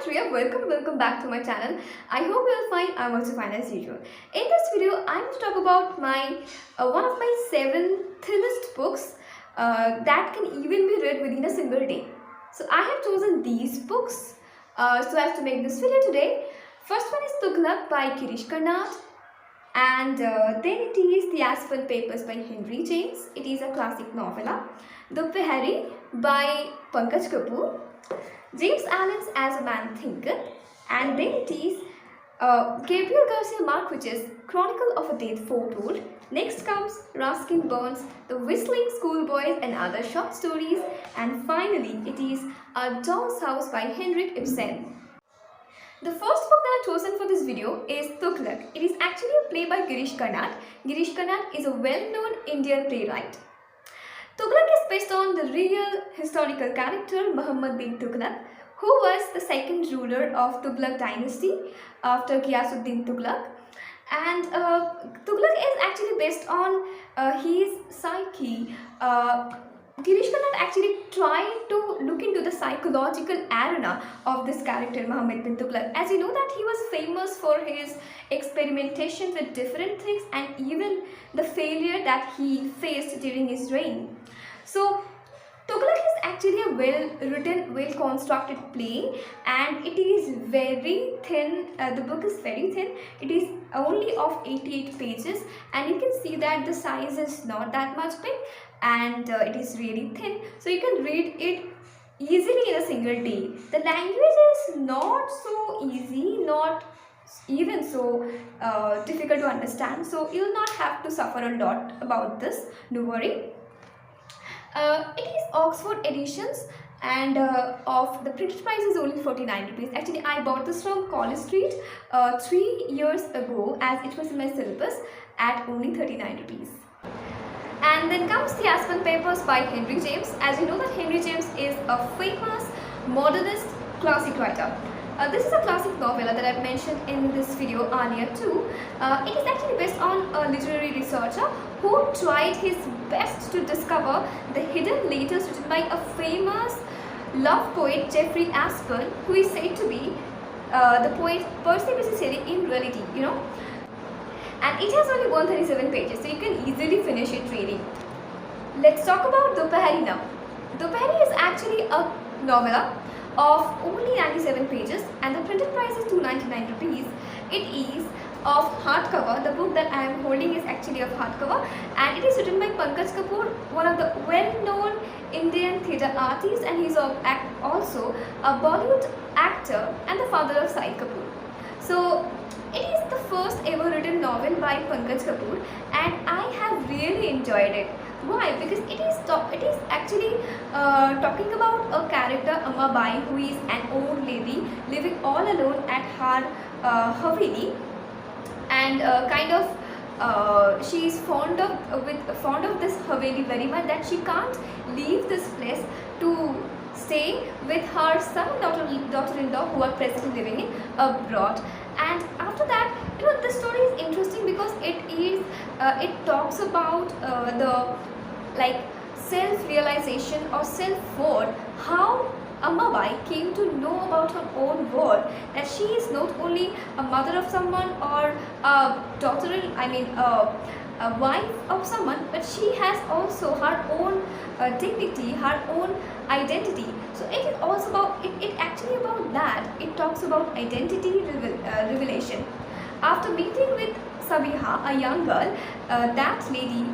TRIYA, welcome back to my channel. I hope you will find I'm also fine as usual. In this video, I'm going to talk about my one of my 7 thinnest books that can even be read within a single day. So I have chosen these books so as to make this video today. First one is Tughlaq by Girish Karnad, and then it is The Aspen Papers by Henry James. It is a classic novella. Doopehari by Pankaj Kapoor. James Allen's As a Man Thinketh, and then it is Gabriel Garcia Marquez's Chronicle of a Death Foretold. Next comes Ruskin Burns' The Whistling Schoolboys and Other Short Stories, and finally it is A Doll's House by Henrik Ibsen. The first book that I have chosen for this video is Tughlaq. It is actually a play by Girish Karnad. Girish Karnad is a well-known Indian playwright. Tughlaq is based on the real historical character Muhammad bin Tughlaq, who was the second ruler of Tughlaq dynasty after Ghiyasuddin Tughlaq. And Tughlaq is actually based on his psyche. Girish Karnad actually tried to look into the psychological arena of this character Muhammad bin Tughlaq. As you know that he was famous for his experimentation with different things and even the failure that he faced during his reign. So Tughlaq is actually a well-written, well-constructed play, and it is very thin. The book is very thin. It is only of 88 pages, and you can see that the size is not that much big, and it is really thin. So you can read it easily in a single day. The language is not so easy, not even so difficult to understand. So you will not have to suffer a lot about this. Don't worry. It is Oxford editions, and of the printed price is only 49 rupees. Actually, I bought this from College Street 3 years ago, as it was in my syllabus, at only 39 rupees. And then comes The Aspen Papers by Henry James. As you know that Henry James is a famous modernist classic writer. This is a classic novella that I've mentioned in this video earlier too. It is actually based on a literary researcher who tried his best to discover the hidden letters written by a famous love poet, Jeffrey Aspen, who is said to be the poet Percy Bysshe Shelley in reality, you know. And it has only 137 pages, so you can easily finish it reading. Let's talk about Doopehari now. Doopehari is actually a novella of only 97 pages, and the printed price is 299 rupees. It is of hardcover. The book that I am holding is actually of hardcover, and it is written by Pankaj Kapoor, one of the well-known Indian theatre artists, and he is also a Bollywood actor and the father of Sai Kapoor. So it is the first ever written novel by Pankaj Kapoor, and I have really enjoyed it. Why? Because it is actually talking about a character, Amma Bai, who is an old lady living all alone at her haveli, and she is fond of this haveli very much that she can't leave this place to stay with her son and daughter-in-law who are presently living in abroad. And after that, you know, the story is interesting because it talks about the self-realization or self-worth, how Amma Bai came to know about her own worth, that she is not only a mother of someone or a a wife of someone, but she has also her own dignity, her own identity. So it is also about it actually about that. It talks about identity revelation. After meeting with Sabiha, a young girl, that lady,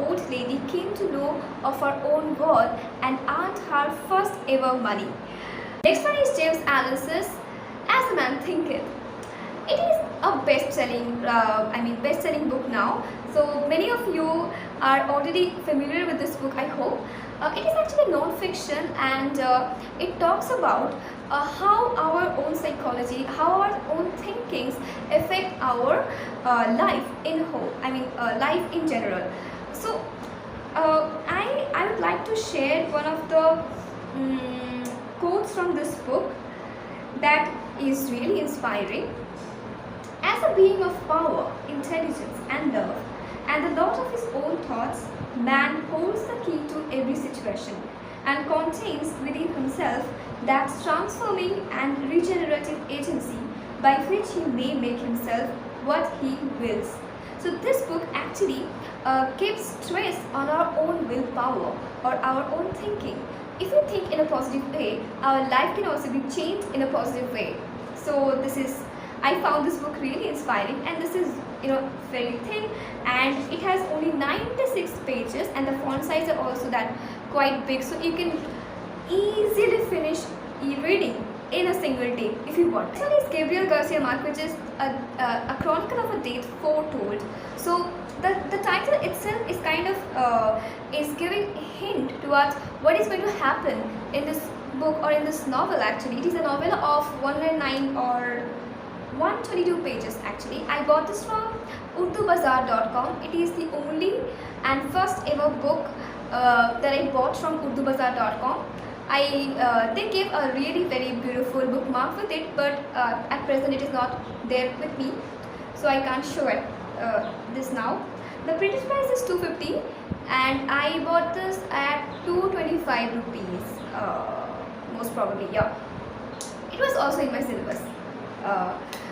old lady, came to know of her own worth and earned her first ever money. Next one is James Allen's As a Man Thinketh. It is a best-selling book now. So many of you are already familiar with this book, I hope. It is actually non-fiction, and it talks about how our own psychology, how our own thinkings affect our life in whole. Life in general. So I would like to share one of the quotes from this book that is really inspiring. As a being of power, intelligence and love, and the lord of his own thoughts, man holds the key to every situation and contains within himself that's transforming and regenerative agency by which he may make himself what he wills. So this book actually gives stress on our own willpower or our own thinking. If we think in a positive way, our life can also be changed in a positive way. So I found this book really inspiring, and this is very thin, and it has only 96 pages, and the font size are also that quite big, so you can easily finish reading in a single day if you want. This one is Gabriel Garcia Marquez's a Chronicle of a Date Foretold. So the title itself is kind of is giving a hint towards what is going to happen in this book or in this novel. Actually, it is a novel of 109 or 122 pages. Actually, I got this from urdubazaar.com. It is the only and first ever book that I bought from urdubazaar.com. They gave a really very beautiful bookmark with it, but at present it is not there with me, so I can't show it this now. The printed price is 250, and I bought this at 225 rupees, most probably. Yeah, it was also in my syllabus.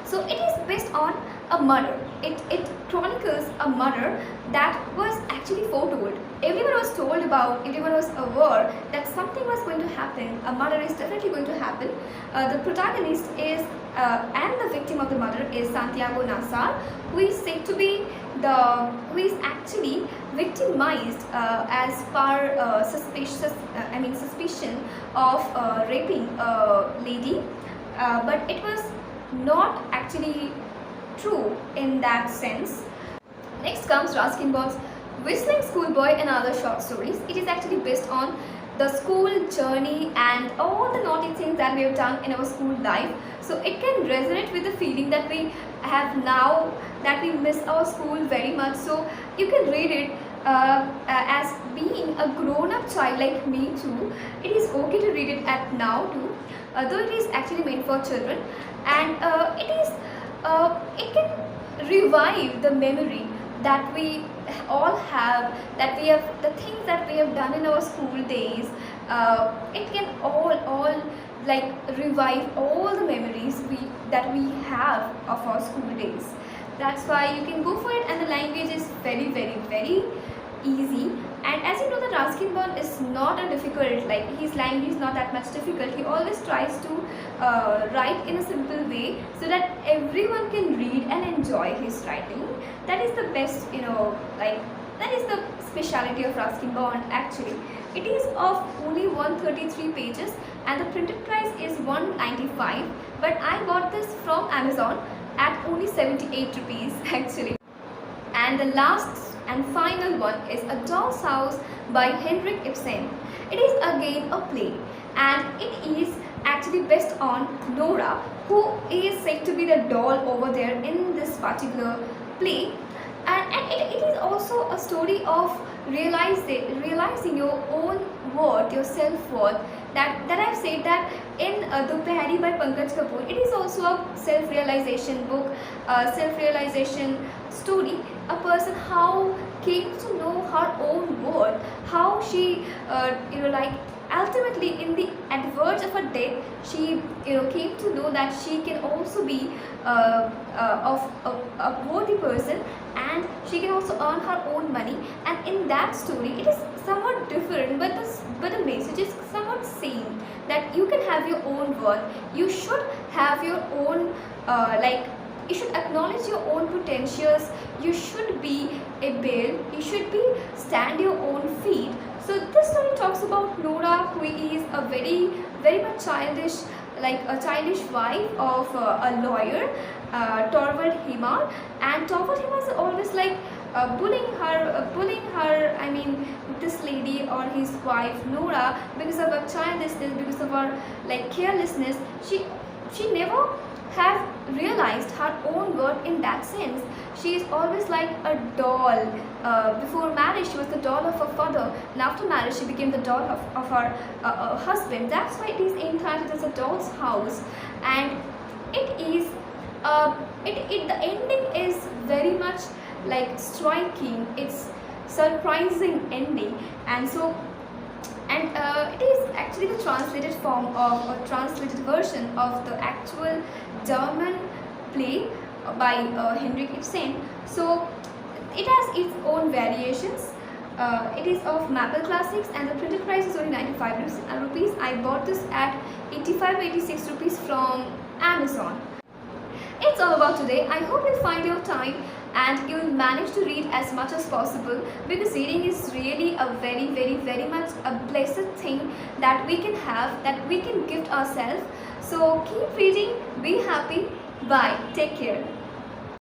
So it is based on a murder. It chronicles a murder that was actually foretold. Everyone was told about, everyone was aware that something was going to happen. A murder is definitely going to happen. The protagonist is and the victim of the murder is Santiago Nassar, who is said to be who is actually victimized as per suspicion of raping a lady, but it was not actually true in that sense. Next comes Ruskin Bond's Whistling Schoolboy and Other Short Stories. It is actually based on the school journey and all the naughty things that we have done in our school life. So it can resonate with the feeling that we have now, that we miss our school very much. So you can read it as being a grown-up child like me too. It is okay to read it at now too, though it is actually made for children, and it can revive the memory that we all have, the things that we have done in our school days. It can all like revive all the memories that we have of our school days. That's why you can go for it, and the language is very, very, very easy. And as you know, that Ruskin Bond is not a difficult, like his language is not that much difficult. He always tries to write in a simple way so that everyone can read and enjoy his writing. That is the best, that is the speciality of Ruskin Bond actually. It is of only 133 pages, and the printed price is 195, but I got this from Amazon at only 78 rupees actually. And the last and final one is A Doll's House by Henrik Ibsen. It is again a play, and it is actually based on Nora, who is said to be the doll over there in this particular play. And it is also a story of realizing your own worth, your self-worth. That I've said that in Dophehari by Pankaj Kapoor, it is also a self-realization book, self-realization story. A person how came to know her own worth, how she ultimately in the verge of her death, she came to know that she can also be of a worthy person, and she can also earn her own money. And in that story, it is somewhat different, but the message is somewhat same, that you can have your own worth. You should have your own you should acknowledge your own potentials. You should be able, you should be stand your own feet. So this story talks about Nora, who is a very, very much childish, like a childish wife of a lawyer, Torvald Himar, and Torvald Himar is always like bullying her, I mean this lady or his wife Nora, because of her childishness, because of her like carelessness. She never have realized her own worth in that sense. She is always like a doll. Before marriage, she was the doll of her father, and after marriage, she became the doll of her husband. That's why it is entitled as A Doll's House, and it is the ending is very much like striking. It's surprising ending, and and it is actually the translated form of, or translated version of, the actual German play by Henrik Ibsen. So it has its own variations. It is of Maple Classics, and the printed price is only 95 rupees. I bought this at 85-86 rupees from Amazon. It's all about today. I hope you'll find your time and you'll manage to read as much as possible, because reading is really a very much a blessed thing that we can have, that we can gift ourselves. So keep reading, be happy, bye, take care.